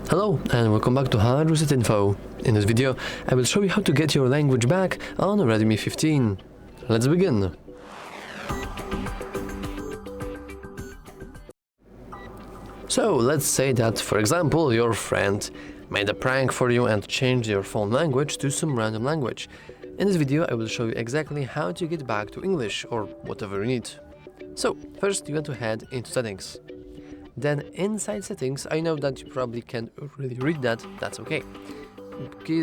Hello and welcome back to HardReset.Info. In this video, I will show you how to get your language back on Redmi 15. Let's begin. So let's say that, for example, your friend made a prank for you and changed your phone language to some random language. In this video, I will show you exactly how to get back to English or whatever you need. So first, you want to head into settings. Then inside settings, I know that you probably can't really read that, that's okay,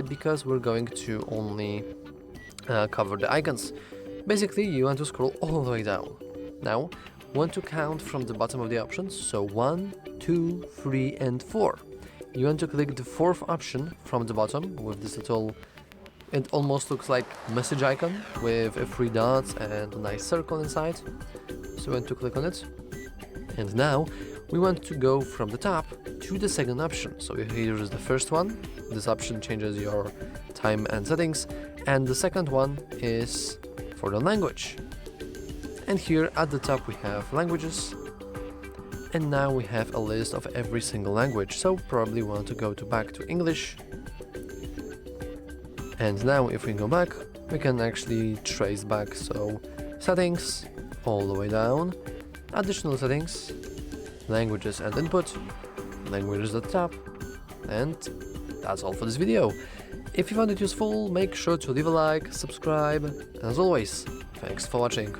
because we're going to only cover the icons. Basically, you want to scroll all the way down. Now, want to count from the bottom of the options, so 1, 2, 3 and 4. You want to click the fourth option from the bottom with this little, it almost looks like message icon with 3 dots and a nice circle inside. So you want to click on it. And now, we want to go from the top to the second option. So here is the first one. This option changes your time and settings. And the second one is for the language. And here at the top we have languages. And now we have a list of every single language. So probably want to go back to English. And now if we go back, we can actually trace back. So settings, all the way down, additional settings, languages and input, languages at the top, and that's all for this video. If you found it useful, make sure to leave a like, subscribe, and as always, thanks for watching.